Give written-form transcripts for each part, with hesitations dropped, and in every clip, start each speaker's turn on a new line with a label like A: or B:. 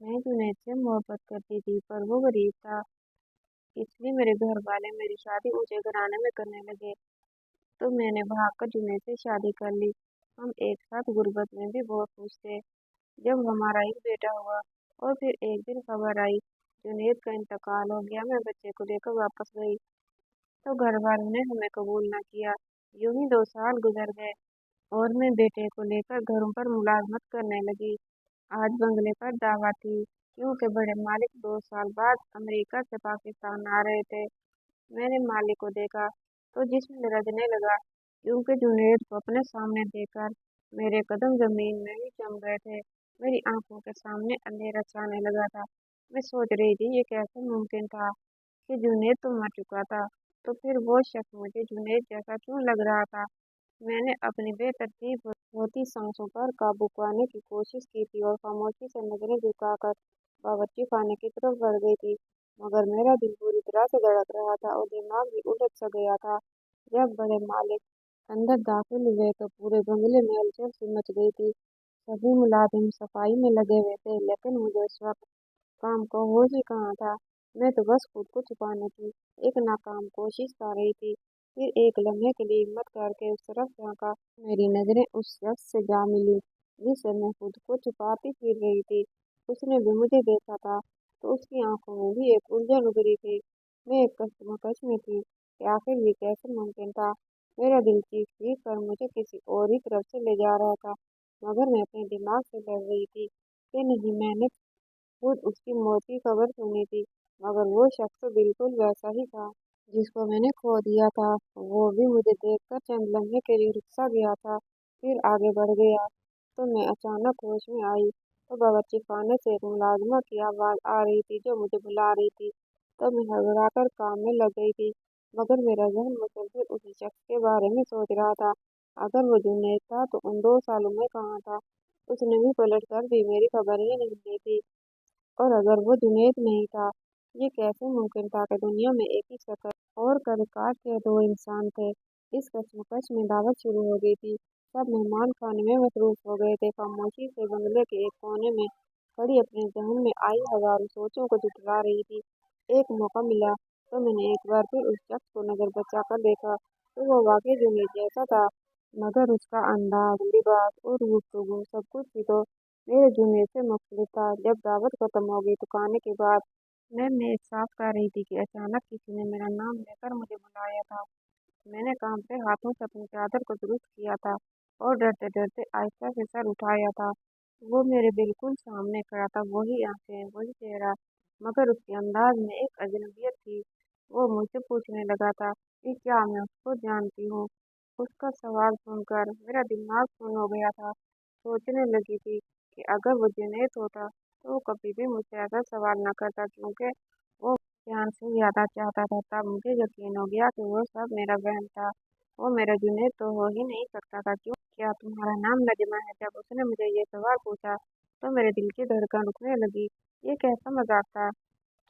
A: मैं जुनैद से मोहब्बत करती थी पर वो गरीब था। इसलिए मेरे घर वाले मेरी शादी ऊंचे घराने में करने लगे। तो मैंने भागकर जुनैद से शादी कर ली। हम एक साथ गुर्बत में भी बहुत खुश थे। जब हमारा एक बेटा हुआ और फिर एक दिन खबर आई जुनैद का इंतकाल हो गया। मैं बच्चे को लेकर वापस गई तो घर वालों ने हमें कबूल न किया। यूं ही 2 साल गुजर गए और मैं बेटे को लेकर घरों पर मुलाजमत करने लगी। आज बंगले पर दावा थी क्योंकि बड़े मालिक 2 साल बाद अमेरिका से पाकिस्तान आ रहे थे। मैंने मालिक को देखा तो जिस्म लरजने लगा क्योंकि जुनैद को अपने सामने देखकर मेरे कदम जमीन में ही जम गए थे। मेरी आंखों के सामने अंधेरा छाने लगा था। मैं सोच रही थी ये कैसे मुमकिन था कि जुनैद तो मर चुका था, तो फिर वो शख्स मुझे जुनैद जैसा क्यों लग रहा था। मैंने अपनी बेतरतीब होती सांसों पर काबू पाने की कोशिश की थी और खामोशी से नजरें झुकाकर बावर्ची खाने की तरफ बढ़ गई थी। मगर मेरा दिल पूरी तरह से धड़क रहा था और दिमाग भी उलझ सा गया था। जब बड़े मालिक अंदर दाखिल हुए तो पूरे बंगले में हलचल सी मच गई थी। सभी मुलाजिम सफाई में लगे हुए थे लेकिन मुझे उस वक्त काम का होश ही कहाँ था। मैं तो बस खुद को छुपाने की एक नाकाम कोशिश कर रही थी। फिर एक लम्हे के लिए हिम्मत करके उस तरफ झांका। मेरी नजरें उस शख्स से जा मिली जिससे मैं खुद को छुपाती फिर रही थी। उसने भी मुझे देखा था तो उसकी आंखों में भी एक उलझन उभरी थी। मैं एक कश्मकश में थी कि आखिर ये कैसे मुमकिन था। मेरा दिल चीख चीख कर मुझे किसी और ही तरफ से ले जा रहा था। मगर मैं अपने दिमाग से लड़ रही थी कि नहीं, मैंने खुद उसकी मौत की खबर सुनी थी। मगर वो शख्स तो बिल्कुल वैसा ही था जिसको मैंने खो दिया था। वो भी मुझे देखकर चंद लम्हे के लिए रुक सा गया था, फिर आगे बढ़ गया। तो मैं अचानक होश में आई तो बावर्ची खाने से एक मुलाजिमा की आवाज़ आ रही थी जो मुझे बुला रही थी। तब मैं हड़बड़ाकर काम में लग गई थी मगर मेरा जहन मुसलसल उसी शख्स के बारे में सोच रहा था। अगर वो जुनैद था तो उन 2 सालों में कहाँ था। उसने भी पलट कर भी मेरी खबर ही नहीं ली थी। और अगर वो जुनैद नहीं था, ये कैसे मुमकिन था कि दुनिया में एक ही शक्ल और कद-काठ के दो इंसान थे। इस कशमकश में दावत शुरू हो गई थी। सब मेहमान खाने में मसरूफ हो गए थे। खामोशी से बंगले के एक कोने में खड़ी अपने जहन में आई हजारों सोचों को जुटला रही थी। एक मौका मिला तो मैंने एक बार फिर उस शख्स को नजर बचा कर देखा तो वो वाकई जुनैद जैसा था। मगर उसका अंदाज, लिबास और गुफ्तगू सब कुछ ही तो मेरे जुनून से मुख्तलिफ था। जब दावत खत्म हो गई तो खाने के बाद मैं मेज साफ कर रही थी कि अचानक किसी ने मेरा नाम लेकर मुझे बुलाया था। मैंने कांपते हाथों से अपनी चादर को दुरुस्त किया था और डरते डरते आहिस्ता से सर उठाया था। वो मेरे बिल्कुल सामने खड़ा था, वही आंखें, वही चेहरा, मगर उसके अंदाज में एक अजनबियत थी। वो मुझसे पूछने लगा था कि क्या मैं उसको जानती हूँ। उसका सवाल सुनकर मेरा दिमाग सुन्न हो गया था। सोचने लगी थी कि अगर वो जुनैद होता तो वो कभी भी मुझसे ऐसा सवाल न करता क्योंकि वो जान से ज्यादा चाहता था। तब मुझे यकीन हो गया कि वो सब मेरा वहम था। वो मेरा जुनैद तो हो ही नहीं सकता था। क्यों, क्या तुम्हारा नाम नजमा है? जब उसने मुझे ये सवाल पूछा तो मेरे दिल की धड़कन रुकने लगी। ये कैसा मजाक था?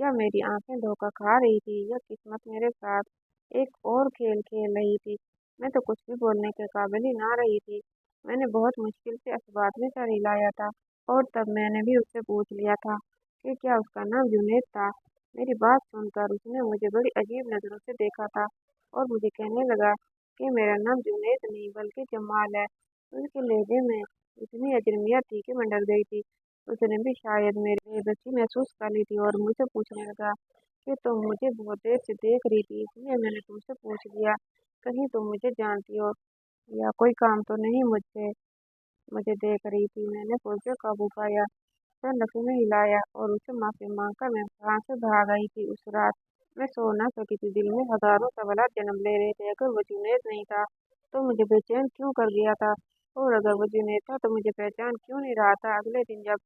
A: क्या मेरी आंखें धोखा खा रही थी या किस्मत मेरे साथ एक और खेल खेल रही थी? मैं तो कुछ भी बोलने के काबिल ही ना रही थी। मैंने बहुत मुश्किल से इस बात में सर हिलाया था और तब मैंने भी उससे पूछ लिया था कि क्या उसका नाम जुनैद था। मेरी बात सुनकर उसने मुझे बड़ी अजीब नजरों से देखा था और मुझे कहने लगा कि मेरा नाम जुनैद नहीं बल्कि जमाल है। उसके लहजे में इतनी अजनबियत थी कि मैं डर गई थी। उसने भी शायद मेरी बेबसी महसूस कर ली थी और मुझसे पूछने लगा कि तुम मुझे बहुत देर से देख रही थी इसलिए मैंने तुमसे पूछ लिया, कहीं तुम मुझे जानती हो या कोई काम तो नहीं मुझसे मुझे देख रही थी। मैंने खुद पे काबू पाया, सर नफी में हिलाया और उससे माफी मांगकर मैं वहां से भाग आई थी। उस रात मैं सो ना सकी थी। दिल में हजारों सवाल जन्म ले रहे थे। अगर वो जुनैद नहीं था तो मुझे बेचैन क्यों कर दिया था, और अगर वो जुनैद था तो मुझे पहचान क्यों नहीं रहा था। अगले दिन जब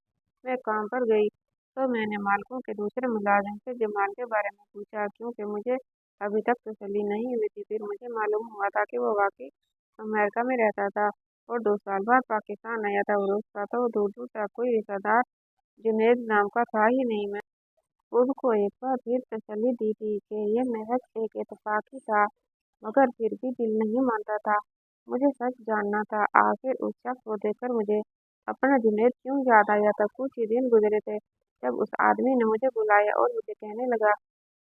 A: मैं काम पर गई तो मैंने मालिकों के दूसरे मुलाजिम से जमाल के बारे में पूछा क्योंकि मुझे अभी तक तसल्ली नहीं हुई थी। फिर मुझे मालूम हुआ था कि वो वाकई अमेरिका में रहता था और 2 साल बाद पाकिस्तान आया था। और उसका तो दूर दूर तक कोई रिश्तेदार जुनैद नाम का था ही नहीं। मैं खुद को एक बार फिर तसल्ली दी थी कि यह महज एक इत्तेफाक ही था, मगर फिर भी दिल नहीं मानता था। मुझे सच जानना था। आखिर उस शख्स को देखकर मुझे अपना जुनैद क्यों याद आया था। कुछ ही दिन गुजरे थे जब उस आदमी ने मुझे बुलाया और मुझे कहने लगा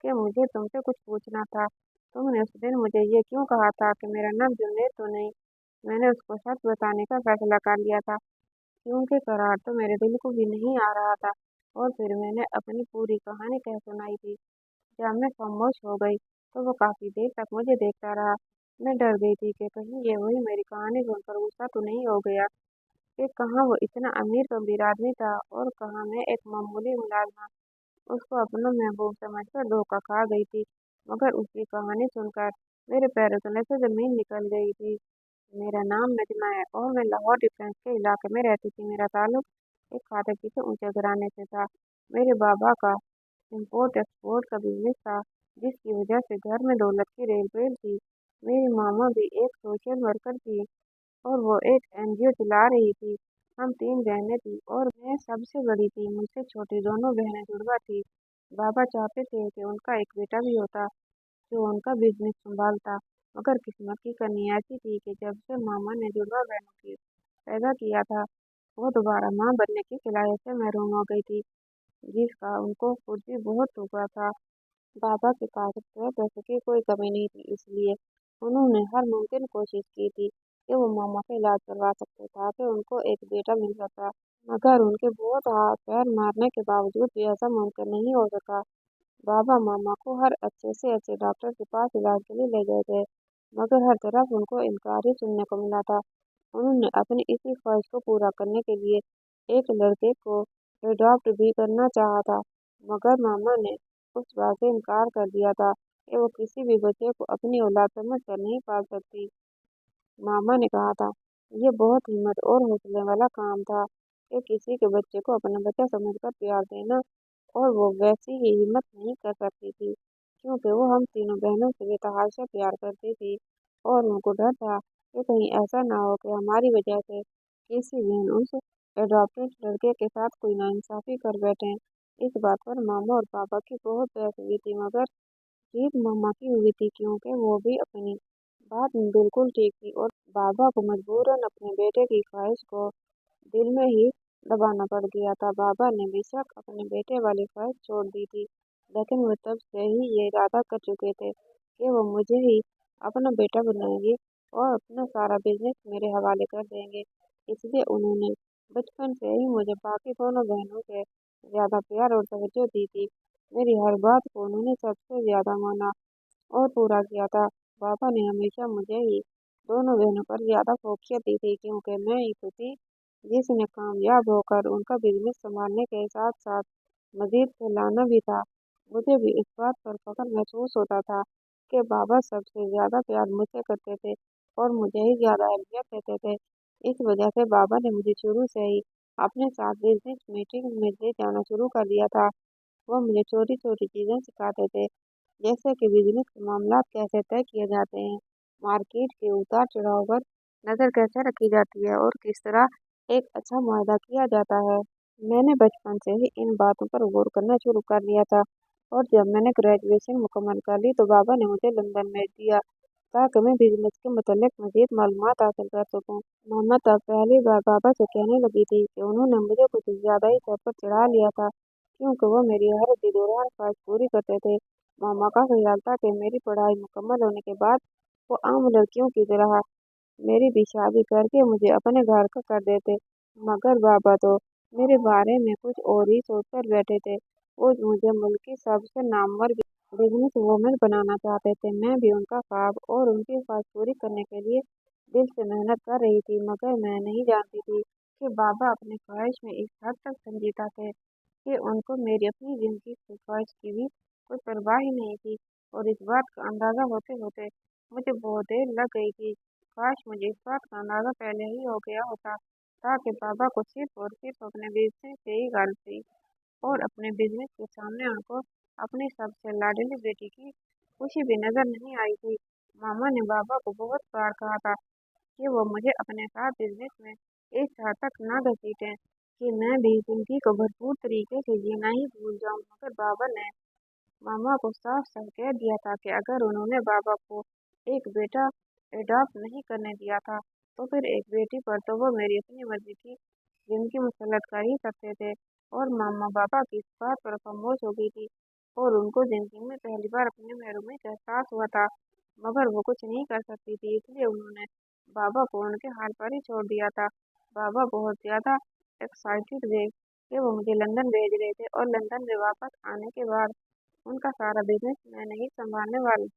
A: कि मुझे तुमसे कुछ पूछना था। तुमने उस दिन मुझे ये क्यों कहा था कि मेरा नाम जुनैद तो नहीं। मैंने उसको सच बताने का फैसला कर लिया था, क्योंकि करार तो मेरे दिल को भी नहीं आ रहा था। और फिर मैंने अपनी पूरी कहानी कह सुनाई थी। जब मैं खामोश हो गई तो वो काफी देर तक मुझे देखता रहा। मैं डर गई थी कि कहीं ये वही मेरी कहानी सुनकर गुस्सा तो नहीं हो गया, कि कहाँ वो इतना अमीर गंभीर आदमी था और कहाँ मैं एक मामूली मुलाजिमा उसको अपना महबूब समझकर धोखा खा गई थी। मगर उसकी कहानी सुनकर मेरे पैरों तले से जमीन निकल गई थी। मेरा नाम नजमा है और मैं लाहौर डिफेंस के इलाके में रहती थी। मेरा ताल्लुक एक खाते पीछे ऊंचे घराने से था। मेरे बाबा का इम्पोर्ट एक्सपोर्ट का बिजनेस था, जिसकी वजह से घर में दौलत की रेलवेल थी। मेरी मामा भी एक सोशल वर्कर थी और वो एक एनजीओ चला रही थी। हम तीन बहनें थी और मैं सबसे बड़ी थी। मुझसे छोटी दोनों बहनें जुड़वा थी। बाबा चाहते थे कि उनका एक बेटा भी होता जो उनका बिजनेस संभालता। मगर किस्मत की कमी ऐसी थी कि जब से मामा ने जुड़वा बहनों की पैदा किया था, वो दोबारा माँ बनने की खिलायत से महरूम हो गई थी, जिसका उनको खुद भी बहुत हुआ था। बाबा के पास रुपये पैसे की कोई कमी नहीं थी, इसलिए उन्होंने हर मुमकिन कोशिश की थी कि वो मामा का इलाज करवा सकते ताकि उनको एक बेटा मिल सका। मगर उनके बहुत हाथ पैर मारने के बावजूद भी ऐसा मुमकिन नहीं हो सका। बाबा मामा को हर अच्छे से अच्छे डॉक्टर के पास इलाज के लिए ले गए थे, मगर हर तरफ उनको इनकार ही सुनने को मिला था। उन्होंने अपनी इसी ख्वाहिश को पूरा करने के लिए एक लड़के को एडॉप्ट भी करना चाहा था, मगर मामा ने उस बात से इनकार कर दिया था कि वो किसी भी बच्चे को अपनी औलाद समझ कर नहीं पाल सकती। मामा ने कहा था, ये बहुत हिम्मत और हौसले वाला काम था कि किसी के बच्चे को अपना बच्चा समझकर प्यार देना, और वो वैसी ही हिम्मत नहीं कर सकती थी, क्योंकि वो हम तीनों बहनों से बेतहाशा प्यार करती थी और उनको डर था कि कहीं ऐसा ना हो कि हमारी वजह से किसी बहन उस एडॉप्टेड लड़के के साथ कोई नाइंसाफी कर बैठे। इस बात पर मामा और पापा की बहुत बहस हुई थी, मगर जीत मम्मा की हुई थी, क्योंकि वो भी अपनी बात में बिल्कुल ठीक थी और बाबा को मजबूरन अपने बेटे की ख्वाहिश को दिल में ही दबाना पड़ गया था। बाबा ने बेशक अपने बेटे वाली ख्वाहिश छोड़ दी थी, लेकिन वो तब से ही ये इरादा कर चुके थे कि वो मुझे ही अपना बेटा बनाएंगे और अपना सारा बिजनेस मेरे हवाले कर देंगे। इसलिए उन्होंने बचपन से ही मुझे बाकी दोनों बहनों से ज्यादा प्यार और तवज्जो दी थी। मेरी हर बात को उन्होंने सबसे ज्यादा माना और पूरा किया था। पापा ने हमेशा मुझे ही दोनों बहनों पर ज्यादा फोकियत दी थी, क्योंकि मैं ही तो थी जिसने कामयाब होकर उनका बिजनेस संभालने के साथ साथ मजीद फैलाना भी था। मुझे भी इस बात पर फख्र महसूस होता था कि बाबा सबसे ज्यादा प्यार मुझसे करते थे और मुझे ही ज्यादा अहमियत देते थे। इस वजह से बाबा ने मुझे शुरू से ही अपने साथ बिजनेस मीटिंग में ले जाना शुरू कर दिया था। वो मुझे छोटी छोटी चीजें सिखाते थे, जैसे कि बिजनेस के मामलात कैसे तय किए जाते हैं, मार्केट के उतार चढ़ाव पर नज़र कैसे रखी जाती है और किस तरह एक अच्छा मुआहदा किया जाता है। मैंने बचपन से ही इन बातों पर गौर करना शुरू कर दिया था और जब मैंने ग्रेजुएशन मुकम्मल कर ली तो बाबा ने मुझे लंदन भेज दिया ताकि मैं बिजनेस के मुतालिक मजीद मालूमात हासिल कर सकूं। मम्मा तब पहली बार बाबा से कहने लगी थी कि उन्होंने मुझे कुछ ज़्यादा ही सर पर चढ़ा लिया था, क्योंकि वो मेरी हर दिलोराम ख्वाहिश पूरी करते थे। मामा का ख्याल था कि मेरी पढ़ाई मुकम्मल होने के बाद वो आम लड़कियों की तरह मेरी भी शादी करके मुझे अपने घर का कर देते। मगर बाबा तो मेरे बारे में कुछ और ही सोच कर बैठे थे। वो मुझे मुल्क की सबसे नामवर बिजनेस वूमेन बनाना चाहते थे। मैं भी उनका ख्वाब और उनकी ख्वाहिश पूरी करने के लिए दिल से मेहनत कर रही थी, मगर मैं नहीं जानती थी कि बाबा अपनी ख्वाहिश में इस हद तक संजीदा थे कि उनको मेरी अपनी जिंदगी की ख्वाहिश की भी कोई परवाह ही नहीं थी। और इस बात का अंदाजा होते होते मुझे बहुत देर लग गई थी। काश मुझे इस बात का अंदाजा पहले ही हो गया होता, ताकि बाबा को सिर्फ और सिर्फ अपने बिजनेस से ही गर्व थी और अपने बिजनेस के सामने उनको अपनी सबसे लाडली बेटी की खुशी भी नजर नहीं आई थी। मामा ने बाबा को बहुत बार कहा था कि वो मुझे अपने साथ बिजनेस में इस हद तक ना घसीटें कि मैं भी जिंदगी को भरपूर तरीके से जीना ही भूल जाऊं। मगर बाबा ने मामा को साफ साफ कह दिया था कि अगर उन्होंने बाबा को एक बेटा एडॉप्ट नहीं करने दिया था तो फिर एक बेटी पर तो वो मेरी अपनी मर्जी थी। जिनकी मुसलत कर ही सकते थे। और मामा पापा की इस बात पर खामोश हो गई थी और उनको जिंदगी में पहली बार अपनी महरूमी का एहसास हुआ था। मगर वो कुछ नहीं कर सकती थी, इसलिए उन्होंने बाबा को उनके हाल पर ही छोड़ दिया था। बाबा बहुत ज्यादा एक्साइटेड थे कि वो मुझे लंदन भेज रहे थे और लंदन में वापस आने के बाद उनका सारा बिजनेस मैं नहीं संभालने वाली।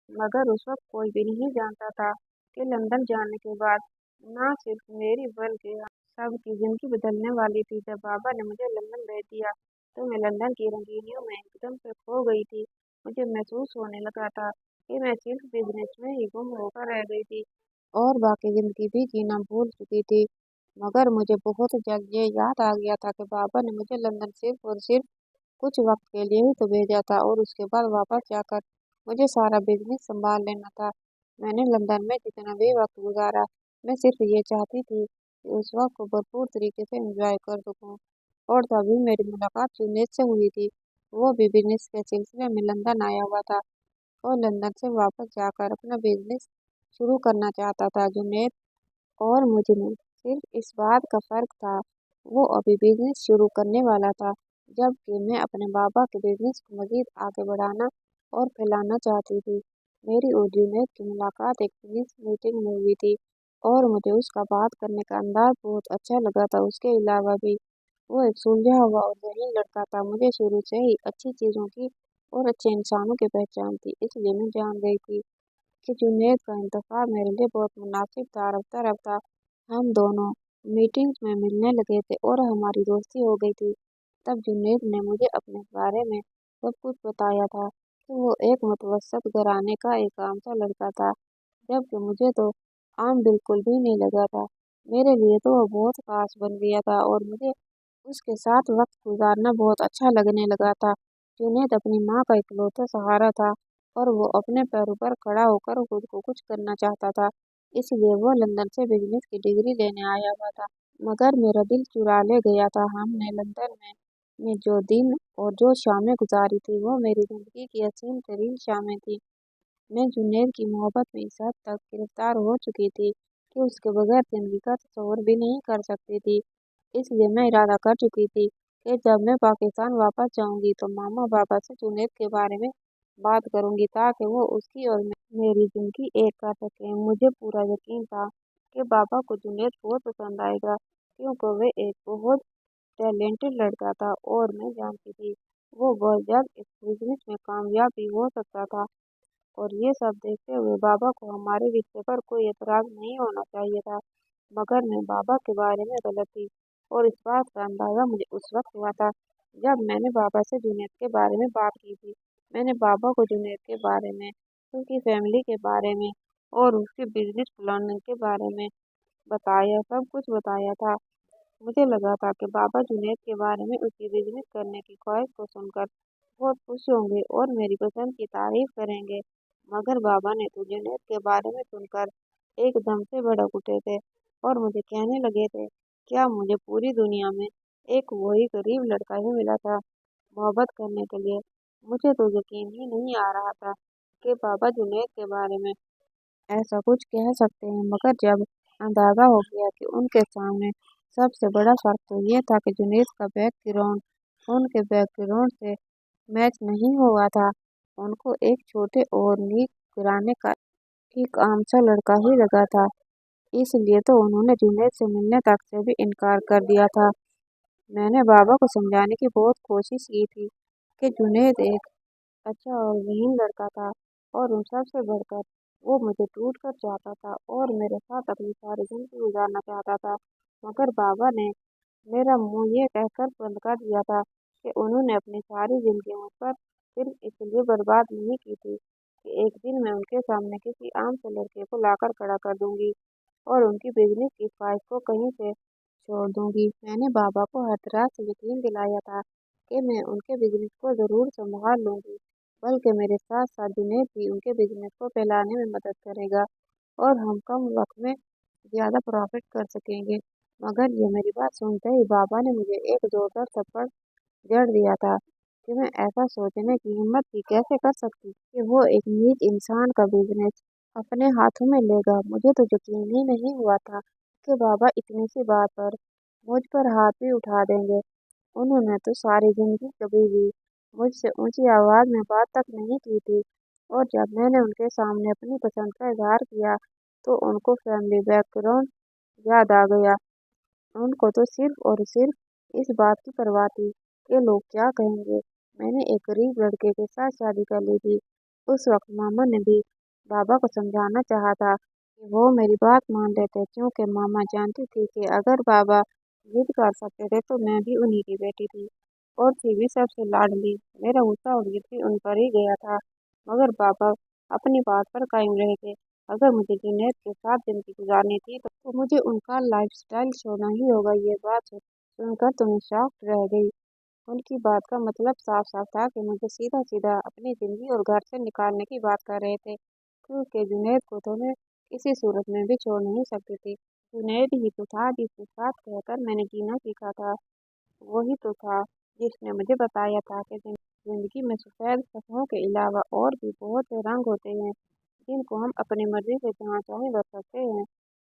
A: मगर उस वक्त कोई भी नहीं जानता था कि लंदन जाने के बाद ना सिर्फ मेरी बल्कि सबकी जिंदगी बदलने वाली थी। जब बाबा ने मुझे लंदन भेज दिया तो मैं लंदन की रंगीनियों में एकदम से खो गई थी। मुझे महसूस होने लगा था कि मैं सिर्फ बिजनेस में ही गुम होकर रह गई थी और बाकी जिंदगी भी जीना भूल चुकी थी। मगर मुझे बहुत जल्द ये याद आ गया था कि बाबा ने मुझे लंदन सिर्फ और सिर्फ कुछ वक्त के लिए ही तो भेजा था और उसके बाद वापस जाकर मुझे सारा बिजनेस संभाल लेना था। मैंने लंदन में जितना भी वक्त गुजारा, मैं सिर्फ ये चाहती थी कि उस वक्त को भरपूर तरीके से एंजॉय कर सकूं। और तभी मेरी मुलाकात जुनैद से हुई थी। वो भी बिजनेस के सिलसिले में लंदन आया हुआ था और लंदन से वापस जाकर अपना बिजनेस शुरू करना चाहता था। जुनैद और मुझ में सिर्फ इस बात का फर्क था, वो अभी बिजनेस शुरू करने वाला था, जबकि मैं अपने बाबा के बिजनेस को मजीद आगे बढ़ाना और फैलाना चाहती थी। मेरी और जुनैद की मुलाकात एक बिजनेस मीटिंग में हुई थी और मुझे उसका बात करने का अंदाज बहुत अच्छा लगा था। उसके अलावा भी वो एक सुलझा हुआ और ज़हीन लड़का था। मुझे शुरू से ही अच्छी चीज़ों की और अच्छे इंसानों की पहचान थी, इसलिए मैं जान गई थी कि जुनैद का इंतखाब मेरे लिए बहुत मुनासिब था। रफ्ता रफ्ता हम दोनों मीटिंग्स में मिलने लगे थे और हमारी दोस्ती हो गई थी। तब जुनैद ने मुझे अपने बारे में सब कुछ बताया था कि वो एक मुतवस्सत घराने का एक आम सा लड़का था, जबकि मुझे तो आम बिल्कुल भी नहीं लगा था। मेरे लिए तो वो बहुत खास बन गया था और मुझे उसके साथ वक्त गुजारना बहुत अच्छा लगने लगा था। जुनैद अपनी माँ का इकलौता सहारा था और वो अपने पैरों पर खड़ा होकर खुद को कुछ करना चाहता था, इसलिए वो लंदन से बिजनेस की डिग्री लेने आया हुआ था। मगर मेरा दिल चुरा ले गया था। हमने लंदन में जो दिन और जो शामें गुजारी थी वो मेरी जिंदगी की हसीन तरीन शामें थी। मैं जुनैद की मोहब्बत में इस हद तक गिरफ्तार हो चुकी थी कि उसके बगैर जिंदगी का तस्वर भी नहीं कर सकती थी। इसलिए मैं इरादा कर चुकी थी कि जब मैं पाकिस्तान वापस जाऊंगी तो मामा पापा से जुनैद के बारे में बात करूंगी ताकि वो उसकी और मेरी जिंदगी एक कर सकें। मुझे पूरा यकीन था कि पापा को जुनैद बहुत पसंद आएगा, क्योंकि वे एक बहुत टैलेंटेड लड़का था और मैं जानती थी वो बहुत जल्द इस बिजनेस में कामयाब भी हो सकता था। और ये सब देखते हुए बाबा को हमारे रिश्ते पर कोई एतराज नहीं होना चाहिए था। मगर मैं बाबा के बारे में गलत थी और इस बात का अंदाजा मुझे उस वक्त हुआ था जब मैंने बाबा से जुनैद के बारे में बात की थी। मैंने बाबा को जुनैद के बारे में, उसकी फैमिली के बारे में और उसके बिजनेस प्लानिंग के बारे में बताया, सब कुछ बताया था। मुझे लगा था कि बाबा जुनैद के बारे में उसकी बिजनेस करने की ख्वाहिश को सुनकर बहुत खुश होंगे और मेरी पसंद की तारीफ करेंगे। मगर बाबा ने तो जुनैद के बारे में सुनकर एकदम से भड़क उठे थे और मुझे कहने लगे थे, क्या मुझे पूरी दुनिया में एक वही गरीब लड़का ही मिला था मोहब्बत करने के लिए। मुझे तो यकीन ही नहीं आ रहा था कि बाबा जुनैद के बारे में ऐसा कुछ कह सकते हैं। मगर जब अंदाजा हो गया कि उनके सामने सबसे बड़ा फर्क तो ये था कि जुनैद का बैकग्राउंड उनके बैकग्राउंड से मैच नहीं हुआ था। उनको एक छोटे और नीक घराने का एक आम सा लड़का ही लगा था, इसलिए तो उन्होंने जुनैद से मिलने तक से भी इनकार कर दिया था। मैंने बाबा को समझाने की बहुत कोशिश की थी कि जुनैद एक अच्छा और ज़हीन लड़का था और उन सब से बढ़कर वो मुझे टूट कर चाहता था और मेरे साथ अपनी सारी जिंदगी गुजारना चाहता था। मगर बाबा ने मेरा मुंह ये कहकर बंद कर दिया था कि उन्होंने अपनी सारी जिंदगी मुझ पर सिर्फ इसलिए बर्बाद नहीं की थी कि एक दिन मैं उनके सामने किसी आम से लड़के को लाकर खड़ा कर दूंगी और उनकी बिजनेस की ख्वाहिश को कहीं से छोड़ दूंगी। मैंने बाबा को हर तरह से यकीन दिलाया था कि मैं उनके बिजनेस को ज़रूर संभाल लूंगी, बल्कि मेरे साथ साथ जुनैद भी उनके बिजनेस को फैलाने में मदद करेगा और हम कम वक्त में ज़्यादा प्रॉफिट कर सकेंगे। मगर ये मेरी बात सुनते ही बाबा ने मुझे एक जोरदार थप्पड़ जड़ दिया था कि मैं ऐसा सोचने की हिम्मत भी कैसे कर सकती कि वो एक नीच इंसान का बिजनेस अपने हाथों में लेगा। मुझे तो यकीन ही नहीं हुआ था कि बाबा इतनी सी बात पर मुझ पर हाथ भी उठा देंगे। उन्होंने तो सारी जिंदगी कभी भी मुझसे ऊंची आवाज में बात तक नहीं की थी, और जब मैंने उनके सामने अपनी पसंद का इजहार किया तो उनको फैमिली बैकग्राउंड याद आ गया। उनको तो सिर्फ और सिर्फ इस बात की परवाह थी कि लोग क्या कहेंगे। मैंने एक गरीब लड़के के साथ शादी कर ली थी। उस वक्त मामा ने भी बाबा को समझाना चाहा था कि वो मेरी बात मान लेते, क्योंकि मामा जानती थी कि अगर बाबा जिद कर सकते थे तो मैं भी उन्हीं की बेटी थी और थी भी सबसे लाडली। मेरा गुस्सा और जिद भी उन पर ही गया था, मगर पापा अपनी बात पर कायम रहे थे। अगर मुझे जुनैद के साथ जिंदगी गुजारनी थी तो मुझे उनका लाइफस्टाइल छोड़ना ही होगा। ये बात सुनकर तो मैं शॉक्ड रह गई। उनकी बात का मतलब साफ साफ था कि मुझे सीधा सीधा अपनी जिंदगी और घर से निकालने की बात कर रहे थे, क्योंकि जुनैद को तो मैं किसी सूरत में भी छोड़ नहीं सकती थी। जुनैद ही तो था जिसके साथ कहकर मैंने जीना सीखा था। वही तो था जिसने मुझे बताया था कि जिंदगी में सफेद सपनों के अलावा और भी बहुत से रंग होते हैं, जिनको हम अपनी मर्जी से जहाँ चाहे बच सकते हैं।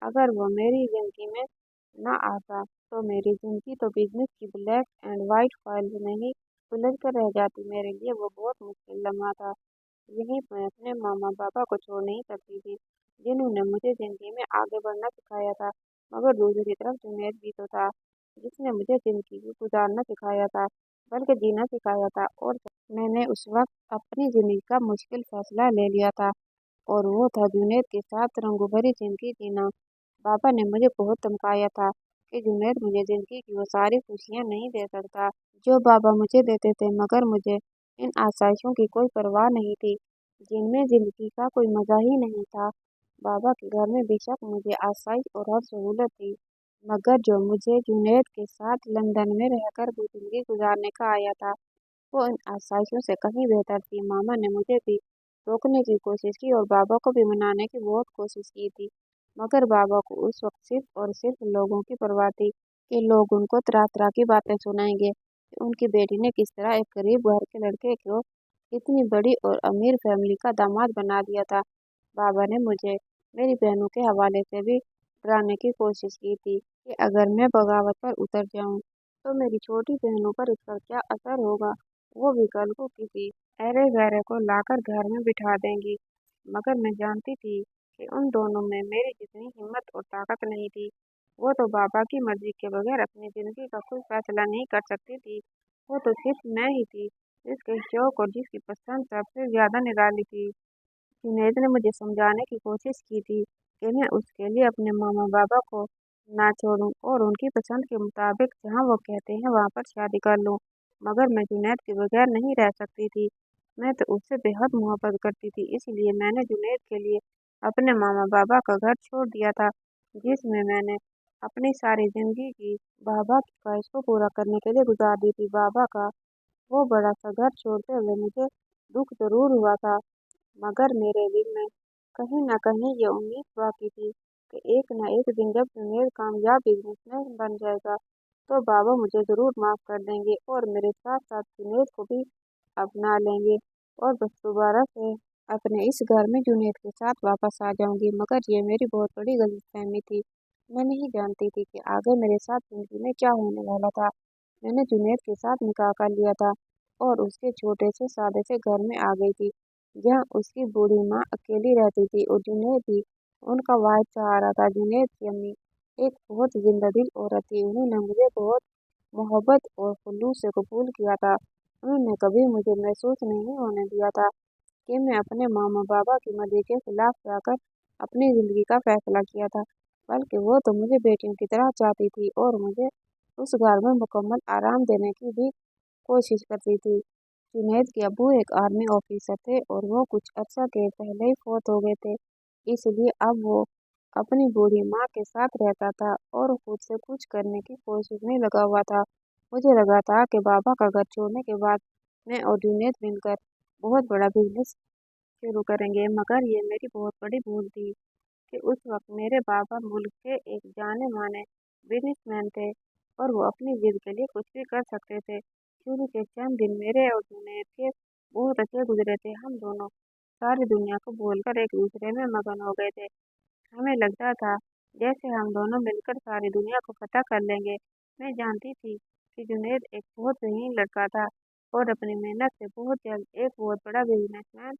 A: अगर वो मेरी जिंदगी में ना आता तो मेरी जिंदगी तो बिजनेस की ब्लैक एंड व्हाइट फाइल में ही उलझ कर रह जाती। मेरे लिए वो बहुत मुश्किल लम्हा था। यही मैं अपने मामा पापा को छोड़ नहीं सकती थी, जिन्होंने मुझे जिंदगी में आगे बढ़ना सिखाया था। मगर दूसरी तरफ जुनैद भी तो था, जिसने मुझे जिंदगी को गुजारना सिखाया था, बल्कि जीना सिखाया था। और मैंने उस वक्त अपनी जिंदगी का मुश्किल फैसला ले लिया था, और वो था जुनैद के साथ रंगों भरी जिंदगी जीना। पापा ने मुझे बहुत धमकाया था कि जुनैद मुझे जिंदगी की वो सारी खुशियां नहीं दे सकता जो बाबा मुझे देते थे, मगर मुझे इन आसाइशों की कोई परवाह नहीं थी, जिनमें जिंदगी का कोई मजा ही नहीं था। बाबा के घर में बेशक मुझे आसाइश और हर सहूलत थी, मगर जो मुझे जुनैद के साथ लंदन में रहकर वो जिंदगी गुजारने का आया था, वो इन आसाइशों से कहीं बेहतर थी। मामा ने मुझे भी रोकने की कोशिश की और बाबा को भी मनाने की बहुत कोशिश की थी, मगर बाबा को उस वक्त सिर्फ और सिर्फ लोगों की परवाह थी कि लोग उनको तरह तरह की बातें सुनाएंगे कि उनकी बेटी ने किस तरह एक गरीब घर के लड़के को इतनी बड़ी और अमीर फैमिली का दामाद बना दिया था। बाबा ने मुझे मेरी बहनों के हवाले से भी डराने की कोशिश की थी कि अगर मैं बगावत पर उतर जाऊं तो मेरी छोटी बहनों पर इसका क्या असर होगा। वो भी कल को किसी अरे गहरे को लाकर घर में बिठा देंगी। मगर मैं जानती थी कि उन दोनों में मेरी जितनी हिम्मत और ताकत नहीं थी। वो तो बाबा की मर्जी के बगैर अपनी जिंदगी का कोई फैसला नहीं कर सकती थी। वो तो सिर्फ मैं ही थी जिसके शौक और जिसकी पसंद सबसे ज्यादा निराली थी। जुनैद ने मुझे समझाने की कोशिश की थी कि मैं उसके लिए अपने मामा बाबा को ना छोड़ूं और उनकी पसंद के मुताबिक जहां वो कहते हैं वहां पर शादी कर लूं। मगर मैं जुनैद के बगैर नहीं रह सकती थी। मैं तो उससे बेहद मोहब्बत करती थी, इसलिए मैंने जुनैद के लिए अपने मामा बाबा का घर छोड़ दिया था, जिसमें मैंने अपनी सारी जिंदगी की बाबा की ख्वाहिश को पूरा करने के लिए गुजार दी थी। बाबा का वो बड़ा सा घर छोड़ते हुए मुझे दुख जरूर हुआ था, मगर मेरे दिल में कहीं न कहीं ये उम्मीद बाकी थी कि एक न एक दिन जब जुनैद कामयाब बिजनेसमैन बन जाएगा तो बाबा मुझे ज़रूर माफ़ कर देंगे और मेरे साथ साथ जुनैद को भी अपना लेंगे, और बस दोबारा से अपने इस घर में जुनैद के साथ वापस आ जाऊंगी। मगर ये मेरी बहुत बड़ी गलतफहमी थी। मैं नहीं जानती थी कि आगे मेरे साथ जिंदगी में क्या होने वाला था। मैंने जुनैद के साथ निकाह कर लिया था और उसके छोटे से सादे से घर में आ गई थी, जहाँ उसकी बूढ़ी माँ अकेली रहती थी और जुनैद भी उनका वाहिद सहारा था। जुनैद की अम्मी एक बहुत जिंदा दिल औरत थी। उन्होंने मुझे बहुत मोहब्बत और खुलूस से कबूल किया था। उन्होंने कभी मुझे महसूस नहीं होने दिया था कि मैं अपने मामा बाबा की मर्जी के खिलाफ जाकर अपनी जिंदगी का फैसला किया था, बल्कि वो तो मुझे बेटियों की तरह चाहती थी और मुझे उस घर में मुकम्मल आराम देने की भी कोशिश करती थी। जुनैद के अब्बू एक आर्मी ऑफिसर थे और वो कुछ अर्सा के पहले ही फौत हो गए थे, इसलिए अब वो अपनी बूढ़ी माँ के साथ रहता था और खुद से कुछ करने की कोशिश में लगा हुआ था। मुझे लगा था कि बाबा का घर छोड़ने के बाद मैं और जुनैद मिलकर बहुत बड़ा बिजनेस शुरू करेंगे, मगर ये मेरी बहुत बड़ी भूल थी कि उस वक्त मेरे बाबा मुल्क के एक जाने माने बिजनेसमैन थे और वो अपनी जिद के लिए कुछ भी कर सकते थे। शुरू के चंद दिन मेरे और जुनैद के बहुत अच्छे गुजरे थे। हम दोनों सारी दुनिया को बोलकर एक दूसरे में मगन हो गए थे। हमें लगता था जैसे हम दोनों मिलकर सारी दुनिया को फतह कर लेंगे। मैं जानती थी कि जुनैद एक बहुत बेहतरीन लड़का था और अपनी मेहनत से बहुत जल्द एक बहुत बड़ा बिजनेसमैन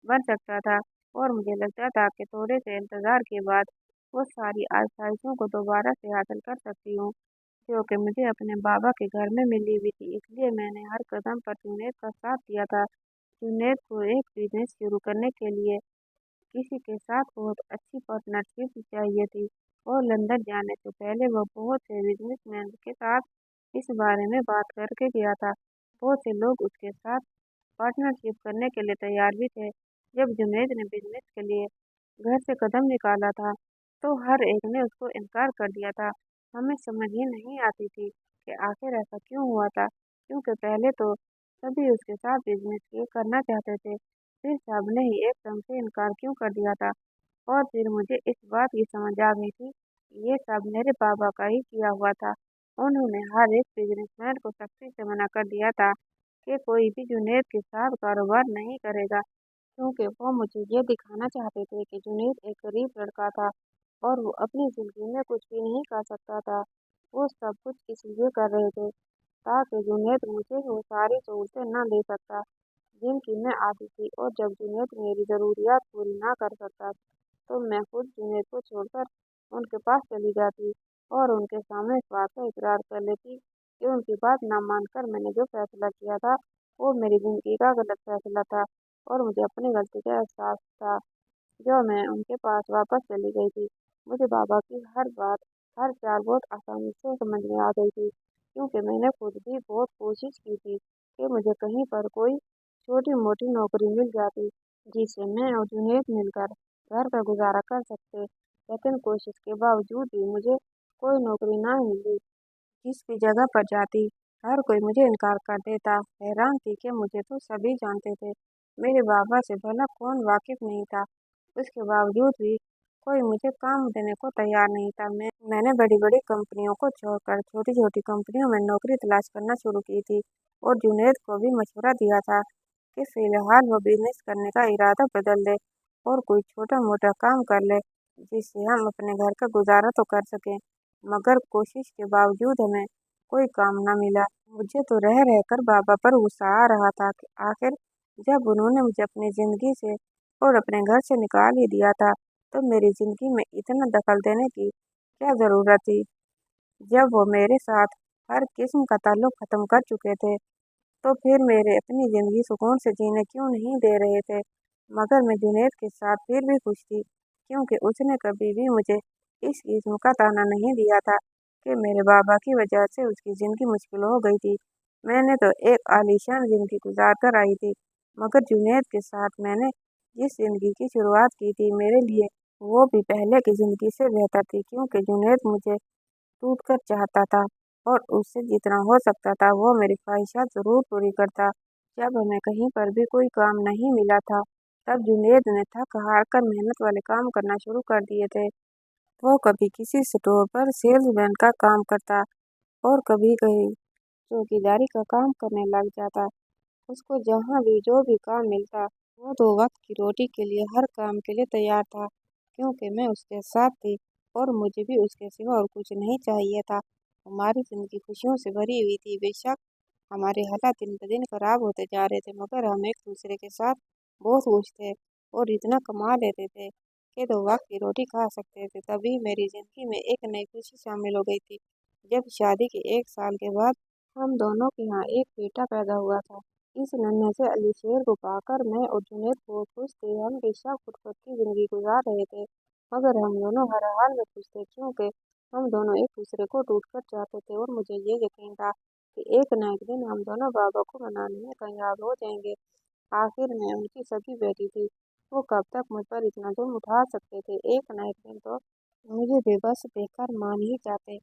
A: बन सकता था। और मुझे लगता था कि थोड़े से इंतजार के बाद वो सारी आसाइशों को दोबारा से हासिल कर सकती हूँ जो कि मुझे अपने बाबा के घर में मिली हुई थी। इसलिए मैंने हर कदम पर जुनैद का साथ दिया था। जुनैद को एक बिजनेस शुरू करने के लिए किसी के साथ बहुत अच्छी पार्टनरशिप चाहिए थी और लंदन जाने से पहले वह बहुत से बिजनेसमैन के साथ इस बारे में बात करके गया था। बहुत से लोग उसके साथ पार्टनरशिप करने के लिए तैयार भी थे। जब जुनैद ने बिजनेस के लिए घर से कदम निकाला था तो हर एक ने उसको इनकार कर दिया था। हमें समझ ही नहीं आती थी कि आखिर ऐसा क्यों हुआ था, क्योंकि पहले तो सभी उसके साथ बिजनेस ये करना चाहते थे, फिर सबने ही एकदम से इनकार क्यों कर दिया था। और फिर मुझे इस बात की समझ आ गई थी कि ये सब मेरे पापा का ही किया हुआ था। उन्होंने हर एक बिजनेसमैन को सख्ती से मना कर दिया था कि कोई भी जुनैद के साथ कारोबार नहीं करेगा, क्योंकि वो मुझे ये दिखाना चाहते थे कि जुनैद एक गरीब लड़का था और वो अपनी जिंदगी में कुछ भी नहीं कर सकता था। वो सब कुछ इसलिए कर रहे थे ताकि जुनैद मुझे वो सारी सहूलतें न दे सकता जिनकी मैं आदी थी। और जब जुनैद मेरी ज़रूरियात पूरी ना कर सकता तो मैं खुद जुनैद को छोड़कर उनके पास चली जाती और उनके सामने इस बात का इकरार कर लेती कि उनकी बात ना मानकर मैंने जो फैसला किया था वो मेरी जिंदगी का गलत फैसला था और मुझे अपनी गलती का एहसास था। जो मैं उनके पास वापस चली गई थी, मुझे बाबा की हर बात, हर चाल बहुत आसानी से समझ में आ गई थी, क्योंकि मैंने खुद भी बहुत कोशिश की थी कि मुझे कहीं पर कोई छोटी-मोटी नौकरी मिल जाती, जिससे मैं और जुनैद मिलकर घर का गुजारा कर सकते। लेकिन कोशिश के बावजूद भी मुझे कोई नौकरी ना मिली। जिस भी जगह पर जाती, हर कोई मुझे इनकार कर देता। हैरान थी कि मुझे तो सभी जानते थे, मेरे बाबा से भला कौन वाकिफ नहीं था। उसके बावजूद भी कोई मुझे काम देने को तैयार नहीं था। मैंने बड़ी-बड़ी कंपनियों को छोड़कर छोटी-छोटी कंपनियों में नौकरी तलाश करना शुरू की थी और जुनैद को भी मशवरा दिया था कि फिलहाल वो बिजनेस करने का इरादा बदल दे और कोई छोटा-मोटा काम कर ले, जिससे हम अपने घर का गुजारा तो कर सकें। मगर कोशिश के बावजूद हमें कोई काम न मिला। मुझे तो रह रहकर बाबा पर गुस्सा आ रहा था कि आखिर जब उन्होंने मुझे अपनी जिंदगी से और अपने घर से निकाल ही दिया था, तो मेरी जिंदगी में इतना दखल देने की क्या जरूरत थी। जब वो मेरे साथ हर किस्म का ताल्लुक खत्म कर चुके थे, तो फिर मेरे अपनी जिंदगी सुकून से जीने क्यों नहीं दे रहे थे। मगर मैं जुनैद के साथ फिर भी खुश थी, क्योंकि उसने कभी भी मुझे इस किस्म का ताना नहीं दिया था कि मेरे बाबा की वजह से उसकी ज़िंदगी मुश्किल हो गई थी। मैंने तो एक आलीशान ज़िंदगी गुजार कर आई थी, मगर जुनैद के साथ मैंने जिस ज़िंदगी की शुरुआत की थी, मेरे लिए वो भी पहले की ज़िंदगी से बेहतर थी, क्योंकि जुनैद मुझे टूट कर चाहता था और उससे जितना हो सकता था वो मेरी ख्वाहिशात ज़रूर पूरी करता। जब हमें कहीं पर भी कोई काम नहीं मिला था, तब जुनैद ने थक हार कर मेहनत वाले काम करना शुरू कर दिए थे। वो कभी किसी स्टोर पर सेल्समैन का काम करता और कभी कहीं चौकीदारी का काम करने लग जाता। उसको जहाँ भी जो भी काम मिलता, वो 2 वक्त की रोटी के लिए हर काम के लिए तैयार था, क्योंकि मैं उसके साथ थी और मुझे भी उसके सिवा और कुछ नहीं चाहिए था। हमारी ज़िंदगी खुशियों से भरी हुई थी। बेशक हमारे हालात दिन ब दिन खराब होते जा रहे थे, मगर हम एक दूसरे के साथ बहुत खुश थे और इतना कमा लेते थे कि 2 वक्त की रोटी खा सकते थे। तभी मेरी ज़िंदगी में एक नई खुशी शामिल हो गई थी। जब शादी के 1 साल के बाद हम दोनों के यहाँ एक बेटा पैदा हुआ था। इस नन्हे से अली शेर को पाकर मैं और जुनैद बहुत खुश थे। हम बेशक खुद की जिंदगी गुजार रहे थे, मगर हम दोनों हर हाल में खुश थे, क्योंकि हम दोनों एक दूसरे को टूट कर चाहते थे और मुझे ये यकीन था कि एक न एक दिन हम दोनों बाबा को मनाने में कामयाब हो जाएंगे। आखिर मैं उनकी सगी बेटी थी, वो कब तक मुझ पर इतना जुल्म उठा सकते थे। एक न एक दिन तो मुझे बेबस देखकर मान ही जाते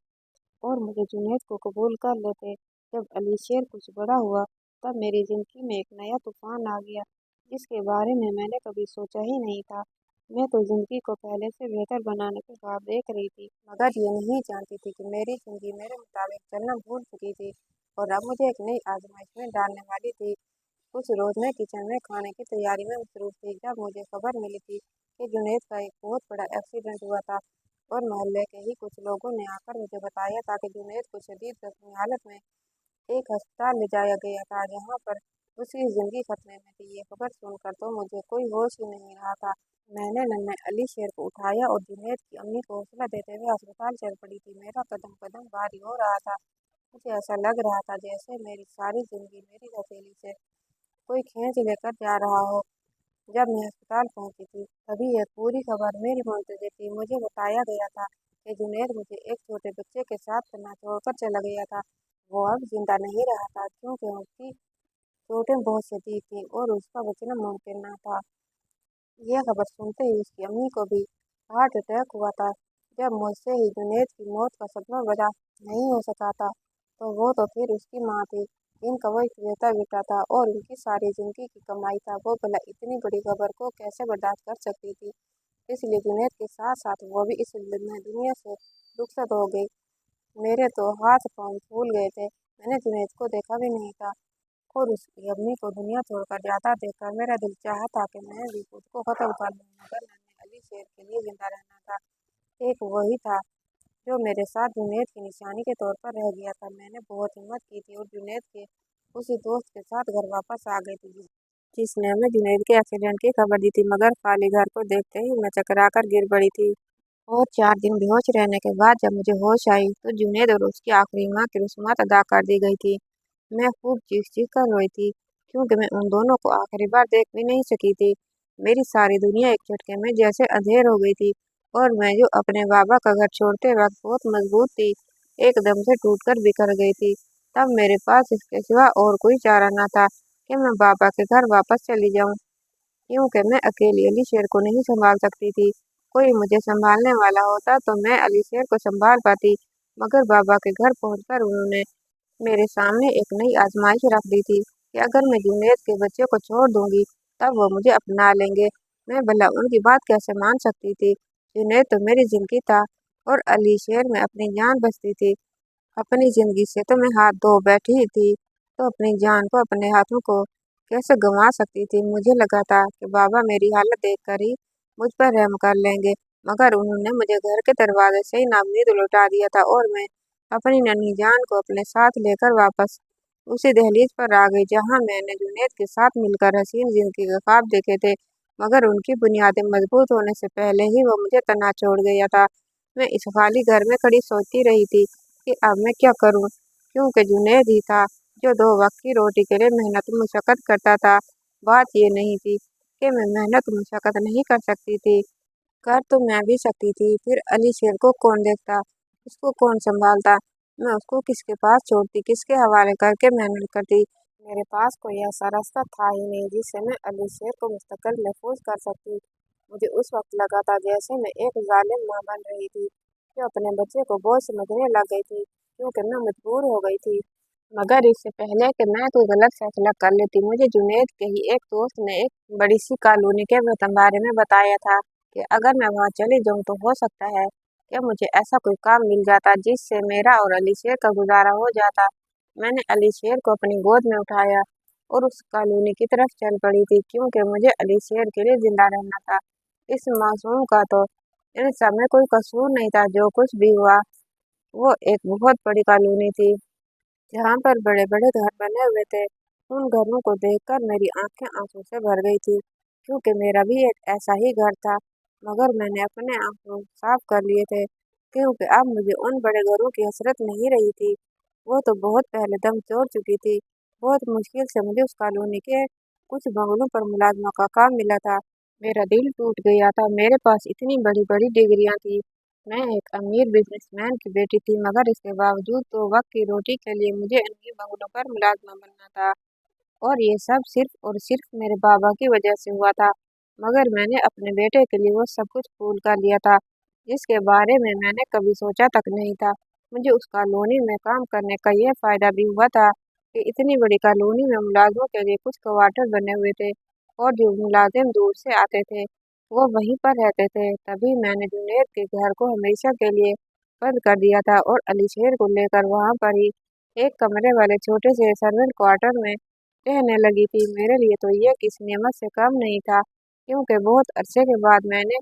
A: और मुझे जुनैद को कबूल कर लेते। जब अली शेर कुछ बड़ा हुआ, तब मेरी जिंदगी में एक नया तूफान आ गया, जिसके बारे में मैंने कभी सोचा ही नहीं था। मैं तो जिंदगी को पहले से बेहतर बनाने के ख्वाब देख रही थी, मगर ये नहीं जानती थी कि मेरी जिंदगी मेरे मुताबिक चलना भूल चुकी थी और अब मुझे एक नई आजमाइश में डालने वाली थी। कुछ रोज मैं किचन में खाने की तैयारी में मसरूफ थी, जब मुझे खबर मिली थी कि जुनैद का एक बहुत बड़ा एक्सीडेंट हुआ था और मोहल्ले के ही कुछ लोगों ने आकर मुझे बताया था कि जुनैद को शदीद जख्मी हालत में एक अस्पताल ले जाया गया था, जहाँ पर उसकी जिंदगी खतरे में थी। ये खबर सुनकर तो मुझे कोई होश ही नहीं रहा था। मैंने नन्हे अली शेर को उठाया और जुनैद की अम्मी को हौसला देते हुए अस्पताल चल पड़ी थी। मेरा कदम कदम भारी हो रहा था। मुझे ऐसा लग रहा था जैसे मेरी सारी जिंदगी मेरी हथेली से कोई खींच लेकर जा रहा हो। जब मैं अस्पताल पहुंची थी, तभी यह पूरी खबर मेरी मुंतजर थी। मुझे बताया गया था कि जुनैद मुझे एक छोटे बच्चे के साथ पनाह छोड़कर चला गया था। वो अब जिंदा नहीं रहा था, क्योंकि उसकी चोटें बहुत शदीद थीं और उसका बचना मुमकिन न था। यह खबर सुनते ही उसकी अम्मी को भी हार्ट अटैक हुआ था। जब मुझसे ही जुनैद की मौत का सदमा बर्दाश्त नहीं हो सका था, तो वो तो फिर उसकी माँ थी, जिनका वो इकलौता बेटा था और उनकी सारी जिंदगी की कमाई था। वो भला इतनी बड़ी खबर को कैसे बर्दाश्त कर सकती थी? इसलिए जुनैद के साथ साथ वो भी इस दुनिया से रुखसत हो गई। मेरे तो हाथ पांव फूल गए थे। मैंने जुनैद को देखा भी नहीं था और उसकी अम्मी को दुनिया छोड़कर जाता देखकर मेरा दिल चाहा था कि मैं भी खुद को खत्म कर लूं, मगर नन्हे अली शेर के लिए जिंदा रहना था। एक वही था जो मेरे साथ जुनैद की निशानी के तौर पर रह गया था। मैंने बहुत हिम्मत की थी और जुनैद के उसी दोस्त के साथ घर वापस आ गई थी, जिसने हमें जुनैद के एक्सीडेंट की खबर दी थी। मगर खाली घर को देखते ही मैं चकरा कर गिर पड़ी थी और 4 दिन बेहोश रहने के बाद जब मुझे होश आई, तो जुनैद और उसकी आखिरी माँ की रस्मात अदा कर दी गई थी। मैं खूब चीख चीख कर रोई थी, क्योंकि मैं उन दोनों को आखिरी बार देख भी नहीं सकी थी। मेरी सारी दुनिया एक झटके में जैसे अंधेर हो गई थी और मैं जो अपने बाबा का घर छोड़ते वक्त बहुत मजबूत थी, एकदम से टूटकर बिखर गई थी। तब मेरे पास इसके सिवा और कोई चारा न था कि मैं बाबा के घर वापस चली जाऊं, क्योंकि मैं अकेली अली शेर को नहीं संभाल सकती थी। कोई मुझे संभालने वाला होता तो मैं अली शेर को संभाल पाती, मगर बाबा के घर पहुंचकर उन्होंने मेरे सामने एक नई आजमाइश रख दी थी कि अगर मैं जुनैद के बच्चे को छोड़ दूंगी, तब वो मुझे अपना लेंगे। मैं भला उनकी बात कैसे मान सकती थी? जुनैद तो मेरी जिंदगी था और अली शेर में अपनी जान बसती थी। अपनी जिंदगी से तो मैं हाथ धो बैठी थी, तो अपनी जान को, अपने हाथों को कैसे गंवा सकती थी? मुझे लगा था कि बाबा मेरी हालत देखकर ही मुझ पर रहम कर लेंगे, मगर उन्होंने मुझे घर के दरवाजे से ही नाउम्मीद लौटा दिया था और मैं अपनी नन्ही जान को अपने साथ लेकर वापस उसी दहलीज पर आ गई, जहाँ मैंने जुनैद के साथ मिलकर हसीन जिंदगी के ख्वाब देखे थे। मगर उनकी बुनियादें मजबूत होने से पहले ही वो मुझे तना छोड़ गया था। मैं इस खाली घर में खड़ी सोचती रही थी कि अब मैं क्या करूं, क्योंकि जुनैद ही था जो 2 वक्त की रोटी के लिए मेहनत मुशक्कत करता था। बात ये नहीं थी कि मैं मेहनत मुशक्कत नहीं कर सकती थी, कर तो मैं भी सकती थी। फिर अली शेर को कौन देखता, उसको कौन संभालता? मैं उसको किसके पास छोड़ती, किसके हवाले करके मेहनत करती? मेरे पास कोई ऐसा रास्ता था ही नहीं जिससे मैं अली शेर को मुस्तकिल महफूज कर सकती। मुझे उस वक्त लगा था जैसे मैं एक जालिम माँ बन रही थी, जो अपने बच्चे को बोझ समझने लग गई थी, क्योंकि मैं मजबूर हो गई थी। मगर इससे पहले कि मैं कोई गलत फैसला कर लेती, मुझे जुनैद के ही एक दोस्त ने एक बड़ी सी कॉलोनी के बारे में बताया था कि अगर मैं वहाँ चली जाऊँ तो हो सकता है कि मुझे ऐसा कोई काम मिल जाता जिससे मेरा और अली शेर का गुजारा हो जाता। मैंने अली शेर को अपनी गोद में उठाया और उस कॉलोनी की तरफ चल पड़ी थी, क्योंकि मुझे अली शेर के लिए जिंदा रहना था। इस मासूम का तो इन सब में कोई कसूर नहीं था। जो कुछ भी हुआ, वो एक बहुत बड़ी कॉलोनी थी, जहाँ पर बड़े बड़े घर बने हुए थे। उन घरों को देखकर मेरी आंखें आंसू से भर गई थी, क्योंकि मेरा भी एक ऐसा ही घर था, मगर मैंने अपने आंसू साफ कर लिए थे, क्योंकि अब मुझे उन बड़े घरों की हसरत नहीं रही थी। वो तो बहुत पहले दम तोड़ चुकी थी। बहुत मुश्किल से मुझे उस कॉलोनी के कुछ बंगलों पर मुलाजमा का काम मिला था। मेरा दिल टूट गया था। मेरे पास इतनी बड़ी बड़ी डिग्रियां थी, मैं एक अमीर बिजनेसमैन की बेटी थी, मगर इसके बावजूद 2 वक्त की रोटी के लिए मुझे इन्हीं बंगलों पर मुलाजमा बनना था। और ये सब सिर्फ और सिर्फ मेरे बाबा की वजह से हुआ था। मगर मैंने अपने बेटे के लिए वो सब कुछ भूल कर लिया था, जिसके बारे में मैंने कभी सोचा तक नहीं था। मुझे उस कॉलोनी में काम करने का यह फायदा भी हुआ था कि इतनी बड़ी कॉलोनी में मुलाजमों के लिए कुछ क्वार्टर बने हुए थे, और जो मुलाजिम दूर से आते थे वो वहीं पर रहते थे। तभी मैंने जुनैद के घर को हमेशा के लिए बंद कर दिया था और अली शेर को लेकर वहां पर ही एक कमरे वाले छोटे से सर्वेंट क्वार्टर में रहने लगी थी। मेरे लिए तो यह किसी नेमत से कम नहीं था, क्योंकि बहुत अरसे के बाद मैंने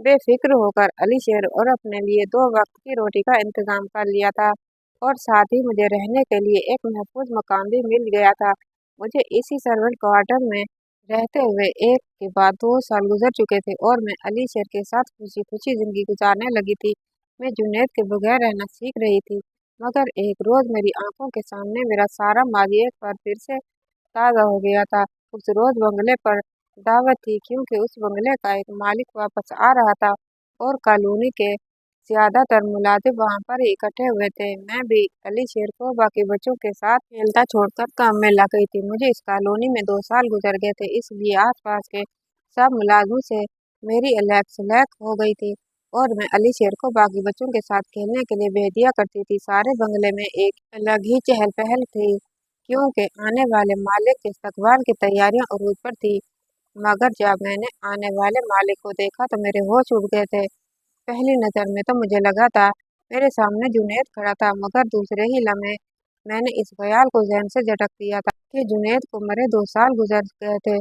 A: बेफिक्र होकर अली शेर और अपने लिए 2 वक्त की रोटी का इंतजाम कर लिया था और साथ ही मुझे रहने के लिए एक महफूज मकान भी मिल गया था। मुझे इसी सर्वेंट क्वार्टर में रहते हुए एक के बाद 2 साल गुजर चुके थे और मैं अली शेर के साथ खुशी खुशी जिंदगी गुजारने लगी थी। मैं जुनैद के बगैर रहना सीख रही थी, मगर एक रोज मेरी आंखों के सामने मेरा सारा माजी एक बार फिर से ताज़ा हो गया था। उस रोज बंगले पर दावत थी, क्योंकि उस बंगले का एक मालिक वापस आ रहा था और कॉलोनी के ज्यादातर मुलाजिम वहां पर इकट्ठे हुए थे। मैं भी अली शेर को बाकी बच्चों के साथ खेलता छोड़कर काम में लग गई थी। मुझे इस कॉलोनी में 2 साल गुजर गए थे, इसलिए आसपास के सब मुलाजिमों से मेरी अलग सुलग हो गई थी और मैं अली शेर को बाकी बच्चों के साथ खेलने के लिए भेज दिया करती थी। सारे बंगले में एक अलग ही चहल पहल थी, क्योंकि आने वाले मालिक के इस्तकबाल की तैयारियां अरूज पर थी। मगर जब मैंने आने वाले मालिक को देखा तो मेरे होश उड़ गए थे। पहली नज़र में तो मुझे लगा था मेरे सामने जुनैद खड़ा था, मगर दूसरे ही लम्हे मैंने इस ख्याल को ज़हन से झटक दिया था कि जुनैद को मरे 2 साल गुजर गए थे,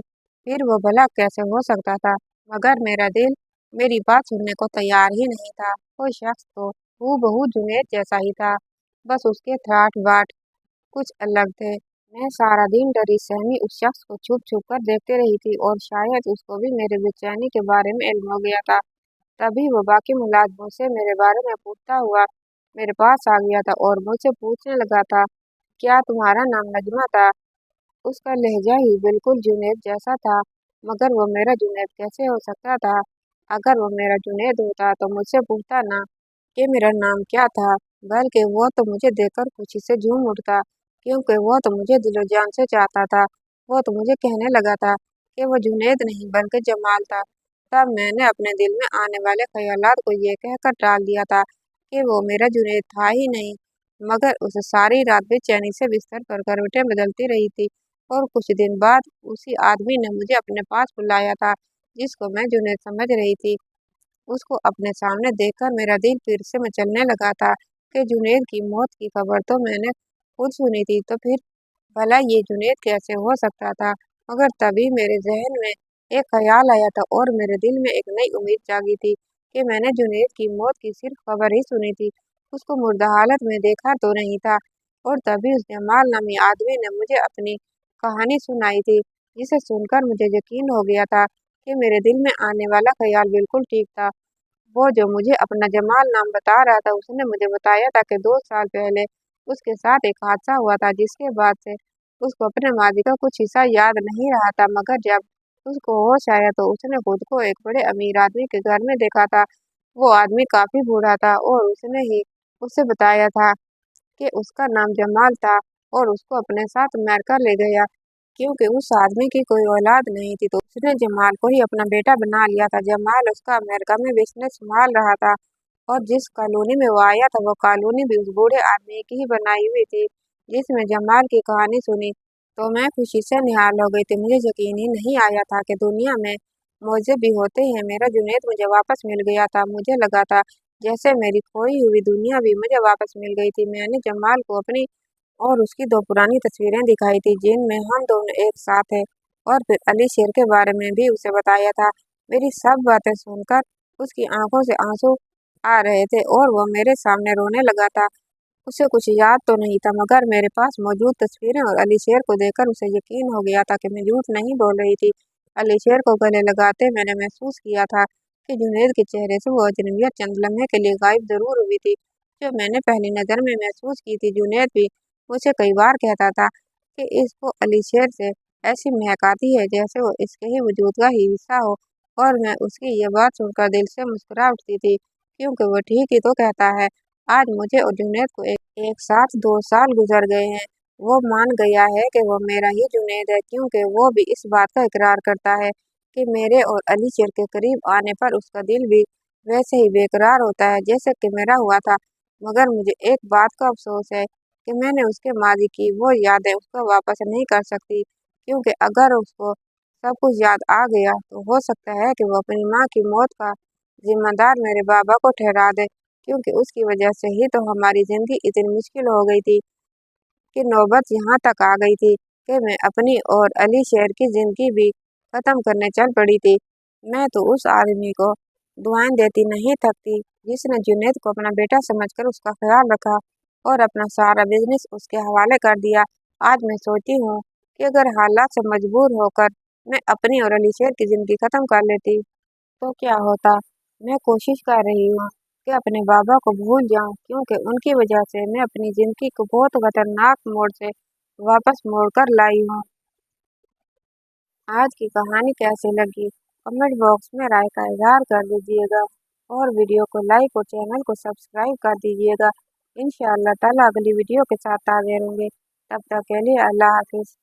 A: फिर वो भला कैसे हो सकता था। मगर मेरा दिल मेरी बात सुनने को तैयार ही नहीं था। कोई शख्स तो हूबहू जुनैद जैसा ही था, बस उसके ठाठ बाट कुछ अलग थे। मैं सारा दिन डरी सहमी उस शख्स को छुप छुप कर देखते रही थी और शायद उसको भी मेरे बेचैनी के बारे में इल्म हो गया था। तभी वो बाकी मुलाजिमों से मेरे बारे में पूछता हुआ मेरे पास आ गया था और मुझसे पूछने लगा था, क्या तुम्हारा नाम नजमा था? उसका लहजा ही बिल्कुल जुनैद जैसा था, मगर वो मेरा जुनैद कैसे हो सकता था? अगर वो मेरा जुनैद होता तो मुझसे पूछता ना कि मेरा नाम क्या था, बल्कि वो तो मुझे देखकर खुशी से झूम उठता, क्योंकि वो तो मुझे दिलो जान से चाहता था। वो तो मुझे कहने लगा था कि वो जुनैद नहीं बल्कि जमाल था। तब मैंने अपने दिल में आने वाले ख्यालात को ये कहकर टाल दिया था कि वो मेरा जुनैद था ही नहीं। मगर उसे सारी रात बेचैनी से बिस्तर पर करवटें बदलती रही थी और कुछ दिन बाद उसी आदमी ने मुझे अपने पास बुलाया था, जिसको मैं जुनैद समझ रही थी। उसको अपने सामने देखकर मेरा दिल फिर से मचलने लगा था कि जुनैद की मौत की खबर तो मैंने खुद सुनी थी, तो फिर भला ये जुनैद कैसे हो सकता था। मगर तभी मेरे जहन में एक ख्याल आया था और मेरे दिल में एक नई उम्मीद जागी थी कि मैंने जुनैद की मौत की सिर्फ खबर ही सुनी थी, उसको मुर्दा हालत में देखा तो नहीं था। और तभी उस जमाल नामी आदमी ने मुझे अपनी कहानी सुनाई थी, जिसे सुनकर मुझे यकीन हो गया था कि मेरे दिल में आने वाला ख्याल बिल्कुल ठीक था। वो जो मुझे अपना जमाल नाम बता रहा था, उसने मुझे बताया था कि 2 साल पहले उसके साथ एक हादसा हुआ था, जिसके बाद से उसको अपने माजी का कुछ हिस्सा याद नहीं रहा था। मगर जब उसको होश आया तो उसने खुद को एक बड़े अमीर आदमी के घर में देखा था। वो आदमी काफी बूढ़ा था और उसने ही उसे बताया था कि उसका नाम जमाल था और उसको अपने साथ अमेरिका ले गया, क्योंकि उस आदमी की कोई औलाद नहीं थी, तो उसने जमाल को ही अपना बेटा बना लिया था। जमाल उसका अमेरिका में बिजनेस संभाल रहा था और जिस कॉलोनी में वो आया था, वो कॉलोनी भी उस बूढ़े आदमी की ही बनाई हुई थी। जिसमें जमाल की कहानी सुनी तो मैं खुशी से निहाल हो गई थी। मुझे यकीन ही नहीं आया था कि दुनिया में मौजे भी होते हैं। मेरा जुनैद मुझे वापस मिल गया था। मुझे लगा था जैसे मेरी खोई हुई दुनिया भी मुझे वापस मिल गई थी। मैंने जमाल को अपनी और उसकी 2 पुरानी तस्वीरें दिखाई थी, जिनमें हम दोनों एक साथ थे, और फिर अली शेर के बारे में भी उसे बताया था। मेरी सब बातें सुनकर उसकी आंखों से आंसू आ रहे थे और वो मेरे सामने रोने लगा था। उसे कुछ याद तो नहीं था, मगर मेरे पास मौजूद तस्वीरें और अली शेर को देखकर उसे यकीन हो गया था कि मैं झूठ नहीं बोल रही थी। अली शेर को गले लगाते मैंने महसूस किया था कि जुनैद के चेहरे से वो अजनबियत चंद लम्हे के लिए गायब जरूर हुई थी, जो मैंने पहली नज़र में महसूस की थी। जुनैद भी मुझे कई बार कहता था कि इसको अली शेर से ऐसी महक आती है जैसे वो इसके ही वजूद का ही हिस्सा हो, और मैं उसकी ये बात सुनकर दिल से मुस्कुरा उठती थी, क्योंकि वो ठीक ही तो कहता है। आज मुझे और जुनैद को एक साथ 2 साल गुजर गए हैं। वो मान गया है कि वो मेरा ही जुनैद है, क्योंकि वो भी इस बात का इकरार करता है कि मेरे और अली शेर के करीब आने पर उसका दिल भी वैसे ही बेकरार होता है जैसे कि मेरा हुआ था। मगर मुझे एक बात का अफसोस है कि मैंने उसके माजी की वो यादें उसको वापस नहीं कर सकती, क्योंकि अगर उसको सब कुछ याद आ गया तो हो सकता है कि वो अपनी माँ की मौत का जिम्मेदार मेरे बाबा को ठहरा दे, क्योंकि उसकी वजह से ही तो हमारी जिंदगी इतनी मुश्किल हो गई थी कि नौबत यहाँ तक आ गई थी कि मैं अपनी और अली शेर की जिंदगी भी खत्म करने चल पड़ी थी। मैं तो उस आदमी को दुआएं देती नहीं थकती, जिसने जुनैद को अपना बेटा समझकर उसका ख्याल रखा और अपना सारा बिजनेस उसके हवाले कर दिया। आज मैं सोचती हूँ कि अगर हालात से मजबूर होकर मैं अपनी और अली शेर की ज़िंदगी ख़त्म कर लेती तो क्या होता। मैं कोशिश कर रही हूँ कि अपने बाबा को भूल जाऊं, क्योंकि उनकी वजह से मैं अपनी ज़िंदगी को बहुत खतरनाक मोड़ से वापस मोड़ कर लाई हूँ। आज की कहानी कैसी लगी कमेंट बॉक्स में राय का इजहार कर दीजिएगा और वीडियो को लाइक और चैनल को सब्सक्राइब कर दीजिएगा। इंशाअल्लाह ताला अगली वीडियो के साथ हाजिर होंगे। तब तक के लिए अल्लाह हाफिज़।